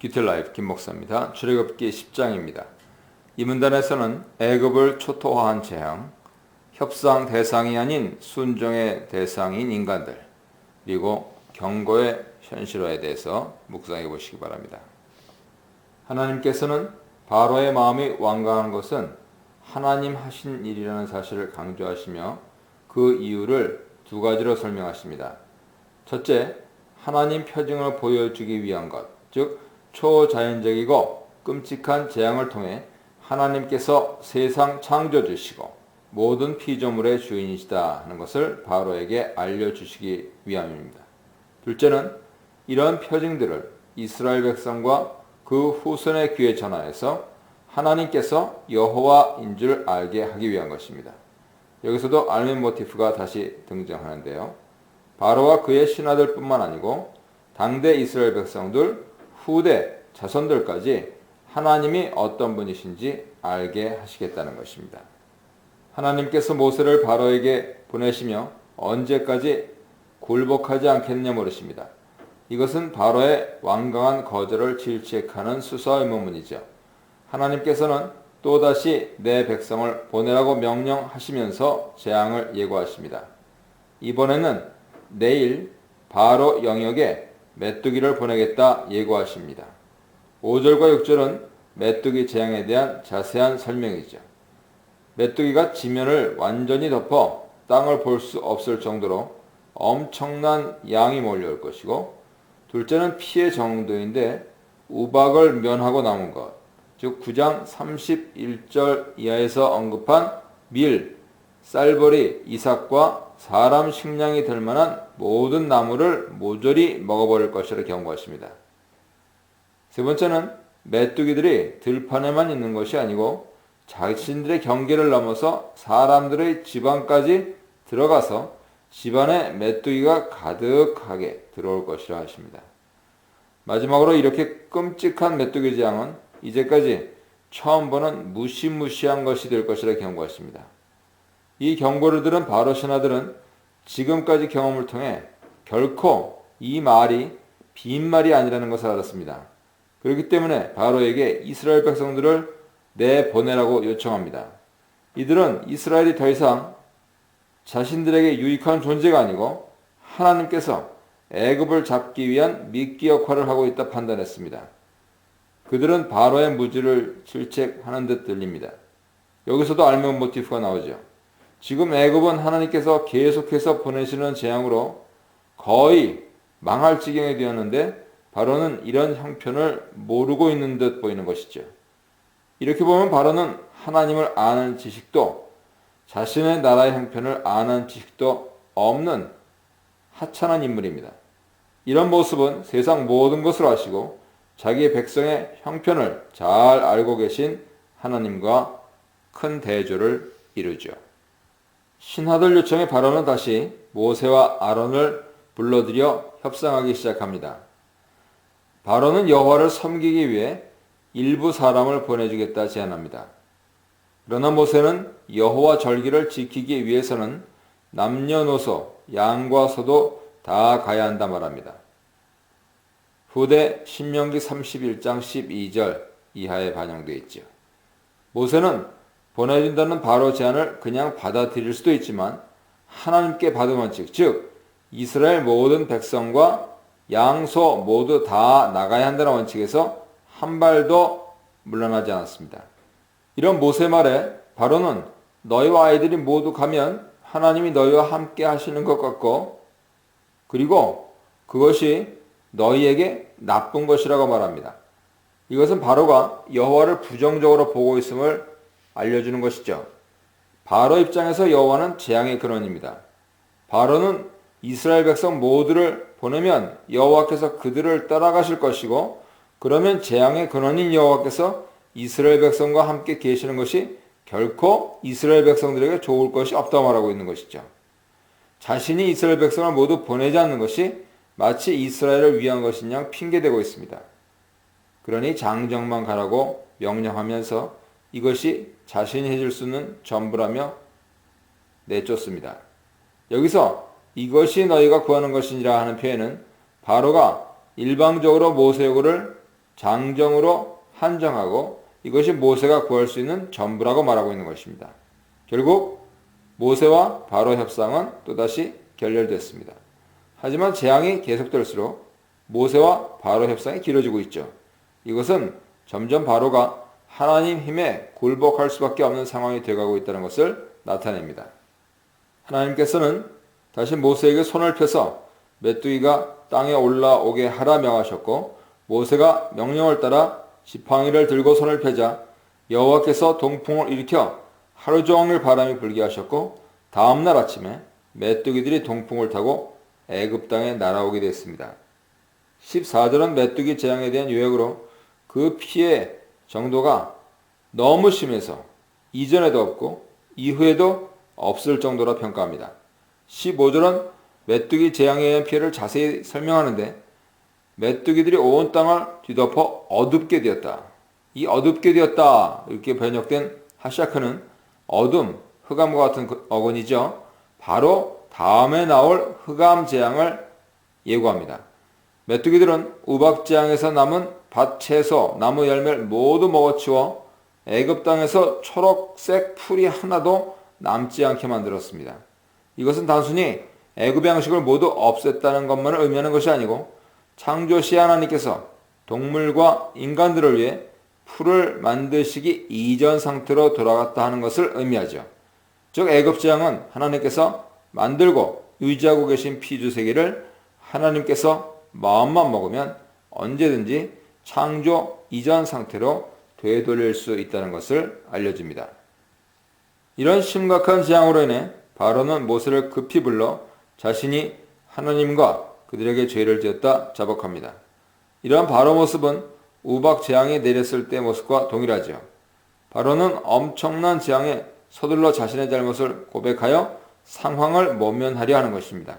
뷰티라이프 김목사입니다. 출애굽기 10장입니다. 이 문단에서는 애굽을 초토화한 재앙, 협상 대상이 아닌 순종의 대상인 인간들, 그리고 경고의 현실화에 대해서 묵상해 보시기 바랍니다. 하나님께서는 바로의 마음이 완강한 것은 하나님 하신 일이라는 사실을 강조하시며 그 이유를 두 가지로 설명하십니다. 첫째, 하나님 표징을 보여주기 위한 것, 즉 초자연적이고 끔찍한 재앙을 통해 하나님께서 세상 창조주시고 모든 피조물의 주인이시다 하는 것을 바로에게 알려주시기 위함입니다. 둘째는 이런 표징들을 이스라엘 백성과 그 후손의 귀에 전하여서 하나님께서 여호와인 줄 알게 하기 위한 것입니다. 여기서도 알멘 모티프가 다시 등장하는데요. 바로와 그의 신하들 뿐만 아니고 당대 이스라엘 백성들, 후대 자손들까지 하나님이 어떤 분이신지 알게 하시겠다는 것입니다. 하나님께서 모세를 바로에게 보내시며 언제까지 굴복하지 않겠냐 물으십니다. 이것은 바로의 완강한 거절을 질책하는 수사 의문문이죠. 하나님께서는 또다시 내 백성을 보내라고 명령하시면서 재앙을 예고하십니다. 이번에는 내일 바로 영역에 메뚜기를 보내겠다 예고하십니다. 5절과 6절은 메뚜기 재앙에 대한 자세한 설명이죠. 메뚜기가 지면을 완전히 덮어 땅을 볼 수 없을 정도로 엄청난 양이 몰려올 것이고, 둘째는 피해 정도인데 우박을 면하고 남은 것, 즉 9장 31절 이하에서 언급한 밀, 쌀벌이, 이삭과 사람 식량이 될 만한 모든 나무를 모조리 먹어버릴 것이라 경고하십니다. 세 번째는 메뚜기들이 들판에만 있는 것이 아니고 자신들의 경계를 넘어서 사람들의 집안까지 들어가서 집안에 메뚜기가 가득하게 들어올 것이라 하십니다. 마지막으로 이렇게 끔찍한 메뚜기 재앙은 이제까지 처음 보는 무시무시한 것이 될 것이라 경고하십니다. 이 경고를 들은 바로 신하들은 지금까지 경험을 통해 결코 이 말이 빈말이 아니라는 것을 알았습니다. 그렇기 때문에 바로에게 이스라엘 백성들을 내보내라고 요청합니다. 이들은 이스라엘이 더 이상 자신들에게 유익한 존재가 아니고 하나님께서 애굽을 잡기 위한 미끼 역할을 하고 있다 판단했습니다. 그들은 바로의 무지를 질책하는 듯 들립니다. 여기서도 알멘 모티프가 나오죠. 지금 애굽은 하나님께서 계속해서 보내시는 재앙으로 거의 망할 지경이 되었는데 바로는 이런 형편을 모르고 있는 듯 보이는 것이죠. 이렇게 보면 바로는 하나님을 아는 지식도 자신의 나라의 형편을 아는 지식도 없는 하찮은 인물입니다. 이런 모습은 세상 모든 것을 아시고 자기의 백성의 형편을 잘 알고 계신 하나님과 큰 대조를 이루죠. 신하들 요청에 바로는 다시 모세와 아론을 불러들여 협상하기 시작합니다. 바로는 여호와를 섬기기 위해 일부 사람을 보내주겠다 제안합니다. 그러나 모세는 여호와 절기를 지키기 위해서는 남녀노소, 양과 소도 다 가야 한다 말합니다. 후대 신명기 31장 12절 이하에 반영되어 있죠. 모세는 보내준다는 바로 제안을 그냥 받아들일 수도 있지만 하나님께 받은 원칙, 즉 이스라엘 모든 백성과 양소 모두 다 나가야 한다는 원칙에서 한 발도 물러나지 않았습니다. 이런 모세 말에 바로는 너희와 아이들이 모두 가면 하나님이 너희와 함께 하시는 것 같고, 그리고 그것이 너희에게 나쁜 것이라고 말합니다. 이것은 바로가 여호와를 부정적으로 보고 있음을 알려주는 것이죠. 바로 입장에서 여호와는 재앙의 근원입니다. 바로는 이스라엘 백성 모두를 보내면 여호와께서 그들을 따라가실 것이고, 그러면 재앙의 근원인 여호와께서 이스라엘 백성과 함께 계시는 것이 결코 이스라엘 백성들에게 좋을 것이 없다고 말하고 있는 것이죠. 자신이 이스라엘 백성을 모두 보내지 않는 것이 마치 이스라엘을 위한 것인 양 핑계대고 있습니다. 그러니 장정만 가라고 명령하면서 이것이 자신이 해줄 수 있는 전부라며 내쫓습니다. 여기서 이것이 너희가 구하는 것이니라 하는 표현은 바로가 일방적으로 모세 요구를 장정으로 한정하고 이것이 모세가 구할 수 있는 전부라고 말하고 있는 것입니다. 결국 모세와 바로 협상은 또다시 결렬됐습니다. 하지만 재앙이 계속될수록 모세와 바로 협상이 길어지고 있죠. 이것은 점점 바로가 하나님 힘에 굴복할 수밖에 없는 상황이 되어가고 있다는 것을 나타냅니다. 하나님께서는 다시 모세에게 손을 펴서 메뚜기가 땅에 올라오게 하라 명하셨고 모세가 명령을 따라 지팡이를 들고 손을 펴자 여호와께서 동풍을 일으켜 하루 종일 바람이 불게 하셨고 다음날 아침에 메뚜기들이 동풍을 타고 애굽 땅에 날아오게 됐습니다. 14절은 메뚜기 재앙에 대한 요약으로 그 피해 정도가 너무 심해서 이전에도 없고 이후에도 없을 정도로 평가합니다. 15절은 메뚜기 재앙에 의한 피해를 자세히 설명하는데 메뚜기들이 온 땅을 뒤덮어 어둡게 되었다. 이 어둡게 되었다 이렇게 번역된 하샤크는 어둠, 흑암과 같은 어근이죠. 바로 다음에 나올 흑암 재앙을 예고합니다. 메뚜기들은 우박 재앙에서 남은 밭 채소, 나무 열매를 모두 먹어치워 애굽 땅에서 초록색 풀이 하나도 남지 않게 만들었습니다. 이것은 단순히 애굽의 양식을 모두 없앴다는 것만을 의미하는 것이 아니고 창조시 하나님께서 동물과 인간들을 위해 풀을 만드시기 이전 상태로 돌아갔다 하는 것을 의미하죠. 즉 애굽 재앙은 하나님께서 만들고 유지하고 계신 피주세계를 하나님께서 마음만 먹으면 언제든지 창조 이전 상태로 되돌릴 수 있다는 것을 알려줍니다. 이런 심각한 재앙으로 인해 바로는 모세를 급히 불러 자신이 하나님과 그들에게 죄를 지었다 자복합니다. 이러한 바로 모습은 우박 재앙이 내렸을 때 모습과 동일하죠. 바로는 엄청난 재앙에 서둘러 자신의 잘못을 고백하여 상황을 모면하려 하는 것입니다.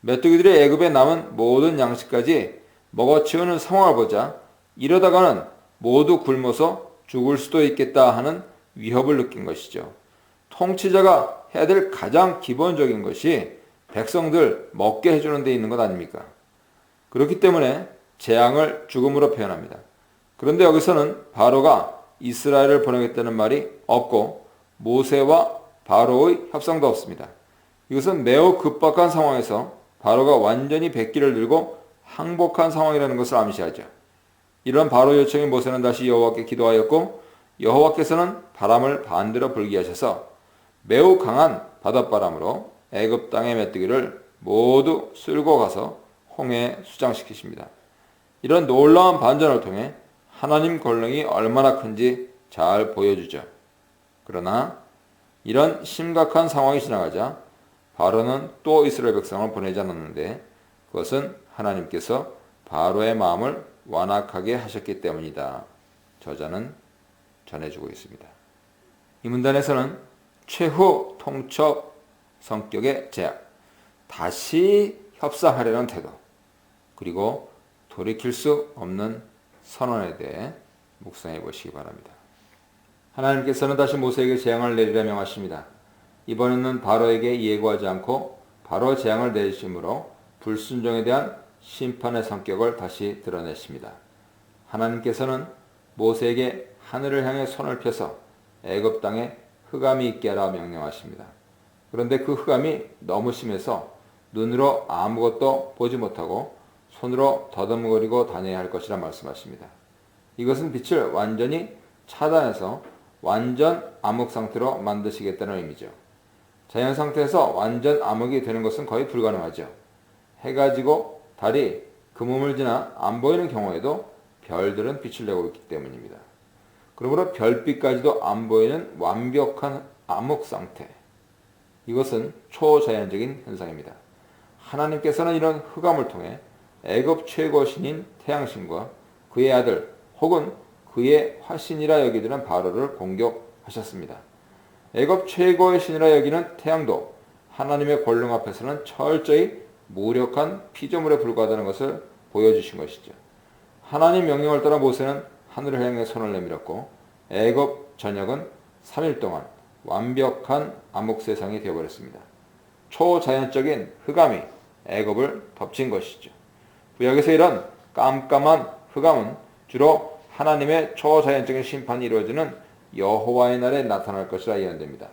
메뚜기들이 애굽에 남은 모든 양식까지 먹어치우는 상황을 보자 이러다가는 모두 굶어서 죽을 수도 있겠다 하는 위협을 느낀 것이죠. 통치자가 해야 될 가장 기본적인 것이 백성들 먹게 해주는 데 있는 것 아닙니까? 그렇기 때문에 재앙을 죽음으로 표현합니다. 그런데 여기서는 바로가 이스라엘을 보내겠다는 말이 없고 모세와 바로의 협상도 없습니다. 이것은 매우 급박한 상황에서 바로가 완전히 백기를 들고 항복한 상황이라는 것을 암시하죠. 이런 바로 요청에 모세는 다시 여호와께 기도하였고 여호와께서는 바람을 반대로 불게 하셔서 매우 강한 바닷바람으로 애굽 땅의 메뚜기를 모두 쓸고 가서 홍해에 수장시키십니다. 이런 놀라운 반전을 통해 하나님 권능이 얼마나 큰지 잘 보여주죠. 그러나 이런 심각한 상황이 지나가자 바로는 또 이스라엘 백성을 보내지 않았는데 그것은 하나님께서 바로의 마음을 완악하게 하셨기 때문이다. 저자는 전해주고 있습니다. 이 문단에서는 최후 통첩 성격의 제약, 다시 협상하려는 태도, 그리고 돌이킬 수 없는 선언에 대해 묵상해 보시기 바랍니다. 하나님께서는 다시 모세에게 재앙을 내리라 명하십니다. 이번에는 바로에게 예고하지 않고 바로 재앙을 내리심으로 불순종에 대한 심판의 성격을 다시 드러내십니다. 하나님께서는 모세에게 하늘을 향해 손을 펴서 애굽 땅에 흑암이 있게 하라 명령하십니다. 그런데 그 흑암이 너무 심해서 눈으로 아무것도 보지 못하고 손으로 더듬거리고 다녀야 할 것이라 말씀하십니다. 이것은 빛을 완전히 차단해서 완전 암흑 상태로 만드시겠다는 의미죠. 자연 상태에서 완전 암흑이 되는 것은 거의 불가능하죠. 해가 지고 달이 그 몸을 지나 안 보이는 경우에도 별들은 빛을 내고 있기 때문입니다. 그러므로 별빛까지도 안 보이는 완벽한 암흑 상태. 이것은 초자연적인 현상입니다. 하나님께서는 이런 흑암을 통해 애굽 최고 신인 태양신과 그의 아들 혹은 그의 화신이라 여기드는 바로를 공격하셨습니다. 애굽 최고의 신이라 여기는 태양도 하나님의 권능 앞에서는 철저히 무력한 피조물에 불과하다는 것을 보여주신 것이죠. 하나님 명령을 따라 모세는 하늘을 향해 손을 내밀었고 애굽 전역은 3일 동안 완벽한 암흑 세상이 되어버렸습니다. 초자연적인 흑암이 애굽을 덮친 것이죠. 구약에서 이런 깜깜한 흑암은 주로 하나님의 초자연적인 심판이 이루어지는 여호와의 날에 나타날 것이라 예언됩니다.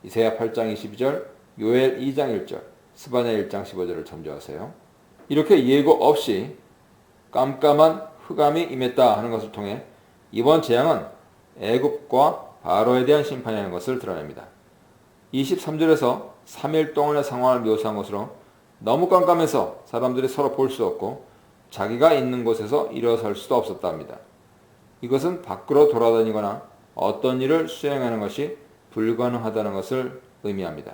이사야 8장 22절, 요엘 2장 1절, 스바냐 1장 15절을 참조하세요. 이렇게 예고 없이 깜깜한 흑암이 임했다 하는 것을 통해 이번 재앙은 애굽과 바로에 대한 심판이라는 것을 드러냅니다. 23절에서 3일 동안의 상황을 묘사한 것으로 너무 깜깜해서 사람들이 서로 볼 수 없고 자기가 있는 곳에서 일어설 수도 없었다 합니다. 이것은 밖으로 돌아다니거나 어떤 일을 수행하는 것이 불가능하다는 것을 의미합니다.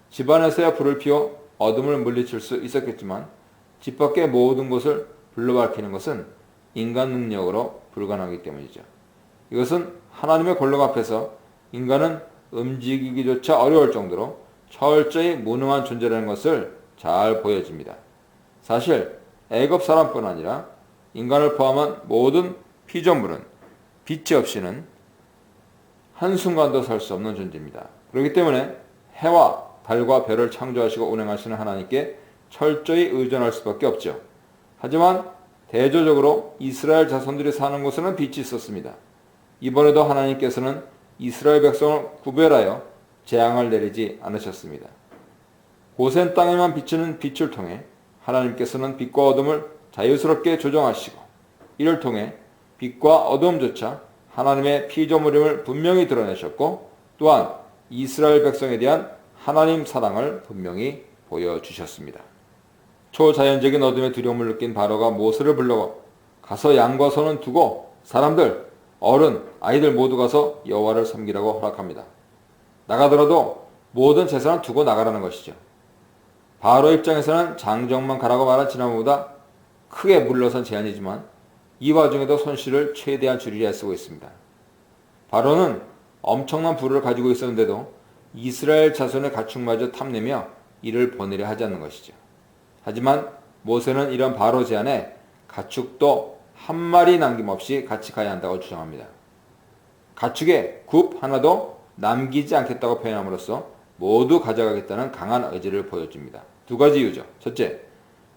집안에서야 불을 피워 어둠을 물리칠 수 있었겠지만 집 밖의 모든 곳을 불로 밝히는 것은 인간 능력으로 불가능하기 때문이죠. 이것은 하나님의 권력 앞에서 인간은 움직이기조차 어려울 정도로 철저히 무능한 존재라는 것을 잘 보여줍니다. 사실 애굽 사람뿐 아니라 인간을 포함한 모든 피조물은 빛이 없이는 한순간도 살 수 없는 존재입니다. 그렇기 때문에 해와 달과 별을 창조하시고 운행하시는 하나님께 철저히 의존할 수밖에 없죠. 하지만 대조적으로 이스라엘 자손들이 사는 곳에는 빛이 있었습니다. 이번에도 하나님께서는 이스라엘 백성을 구별하여 재앙을 내리지 않으셨습니다. 고센 땅에만 비치는 빛을 통해 하나님께서는 빛과 어둠을 자유스럽게 조정하시고 이를 통해 빛과 어둠조차 하나님의 피조물임을 분명히 드러내셨고 또한 이스라엘 백성에 대한 하나님 사랑을 분명히 보여주셨습니다. 초자연적인 어둠의 두려움을 느낀 바로가 모세를 불러 가서 양과 소는 두고 사람들, 어른, 아이들 모두 가서 여호와를 섬기라고 허락합니다. 나가더라도 모든 재산을 두고 나가라는 것이죠. 바로 입장에서는 장정만 가라고 말한 지난번보다 크게 물러선 제안이지만 이 와중에도 손실을 최대한 줄이려 애쓰고 있습니다. 바로는 엄청난 부를 가지고 있었는데도 이스라엘 자손의 가축마저 탐내며 이를 보내려 하지 않는 것이죠. 하지만 모세는 이런 바로 제안에 가축도 한 마리 남김없이 같이 가야 한다고 주장합니다. 가축의 굽 하나도 남기지 않겠다고 표현함으로써 모두 가져가겠다는 강한 의지를 보여줍니다. 두 가지 이유죠. 첫째,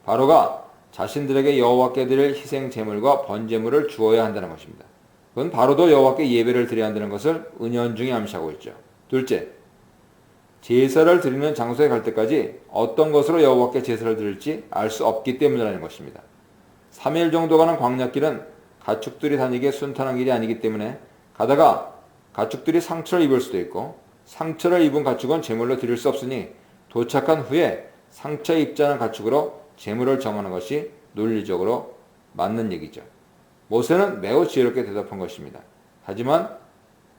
바로가 자신들에게 여호와께 드릴 희생 제물과 번제물을 주어야 한다는 것입니다. 그건 바로도 여호와께 예배를 드려야 한다는 것을 은연중에 암시하고 있죠. 둘째, 제사를 드리는 장소에 갈 때까지 어떤 것으로 여호와께 제사를 드릴지 알 수 없기 때문이라는 것입니다. 3일 정도 가는 광야길은 가축들이 다니기에 순탄한 길이 아니기 때문에 가다가 가축들이 상처를 입을 수도 있고 상처를 입은 가축은 제물로 드릴 수 없으니 도착한 후에 상처 입지 않은 가축으로 제물을 정하는 것이 논리적으로 맞는 얘기죠. 모세는 매우 지혜롭게 대답한 것입니다. 하지만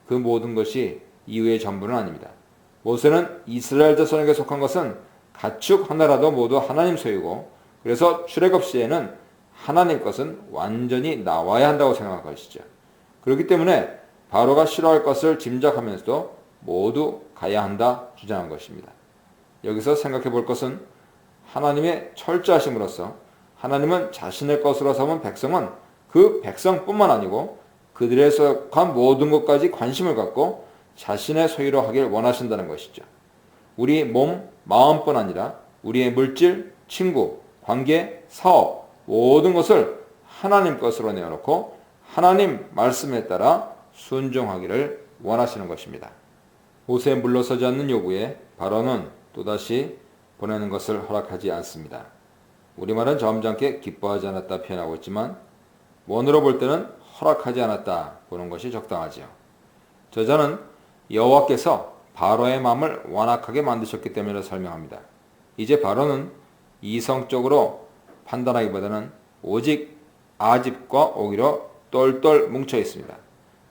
그 모든 것이 이후의 전부는 아닙니다. 모세는 이스라엘 자손에게 속한 것은 가축 하나라도 모두 하나님 소유고 그래서 출애굽 시에는 하나님 것은 완전히 나와야 한다고 생각한 것이죠. 그렇기 때문에 바로가 싫어할 것을 짐작하면서도 모두 가야 한다 주장한 것입니다. 여기서 생각해 볼 것은 하나님의 철저하심으로써 하나님은 자신의 것으로 삼은 백성은 그 백성뿐만 아니고 그들에 속한 모든 것까지 관심을 갖고 자신의 소유로 하길 원하신다는 것이죠. 우리 몸, 마음뿐 아니라 우리의 물질, 친구, 관계, 사업 모든 것을 하나님 것으로 내어놓고 하나님 말씀에 따라 순종하기를 원하시는 것입니다. 모세에 물러서지 않는 요구에 바로는 또다시 보내는 것을 허락하지 않습니다. 우리말은 점잖게 기뻐하지 않았다 표현하고 있지만 원어로 볼 때는 허락하지 않았다 보는 것이 적당하지요. 저자는 여호와께서 바로의 마음을 완악하게 만드셨기 때문에 설명합니다. 이제 바로는 이성적으로 판단하기보다는 오직 아집과 오기로 똘똘 뭉쳐 있습니다.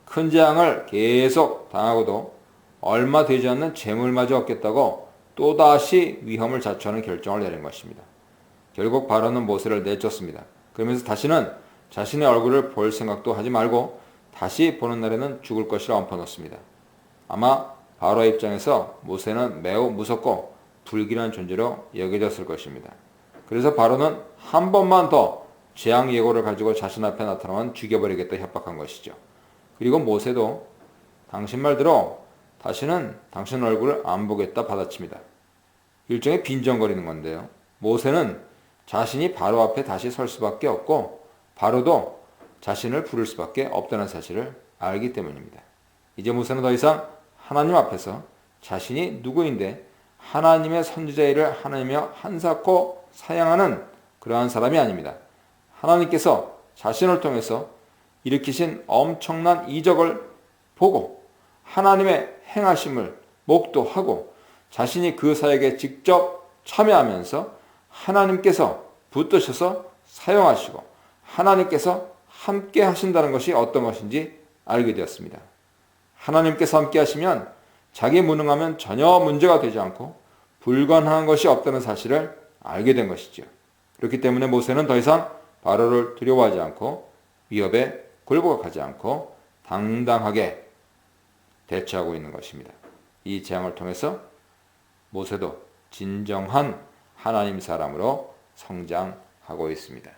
큰 재앙을 계속 당하고도 얼마 되지 않는 재물마저 얻겠다고 또다시 위험을 자초하는 결정을 내린 것입니다. 결국 바로는 모세를 내쫓습니다. 그러면서 다시는 자신의 얼굴을 볼 생각도 하지 말고 다시 보는 날에는 죽을 것이라 엎어놓습니다. 아마 바로의 입장에서 모세는 매우 무섭고 불길한 존재로 여겨졌을 것입니다. 그래서 바로는 한 번만 더 재앙 예고를 가지고 자신 앞에 나타나면 죽여버리겠다 협박한 것이죠. 그리고 모세도 당신 말대로 다시는 당신 얼굴을 안 보겠다 받아칩니다. 일종의 빈정거리는 건데요. 모세는 자신이 바로 앞에 다시 설 수밖에 없고 바로도 자신을 부를 수밖에 없다는 사실을 알기 때문입니다. 이제 모세는 더 이상 하나님 앞에서 자신이 누구인데 하나님의 선지자의 일을 하나님이여 한사코 사양하는 그러한 사람이 아닙니다. 하나님께서 자신을 통해서 일으키신 엄청난 이적을 보고 하나님의 행하심을 목도하고 자신이 그 사역에 직접 참여하면서 하나님께서 붙드셔서 사용하시고 하나님께서 함께 하신다는 것이 어떤 것인지 알게 되었습니다. 하나님께서 함께 하시면 자기 무능하면 전혀 문제가 되지 않고 불가능한 것이 없다는 사실을 알게 된 것이죠. 그렇기 때문에 모세는 더 이상 바로를 두려워하지 않고 위협에 굴복하지 않고 당당하게 대처하고 있는 것입니다. 이 재앙을 통해서 모세도 진정한 하나님 사람으로 성장하고 있습니다.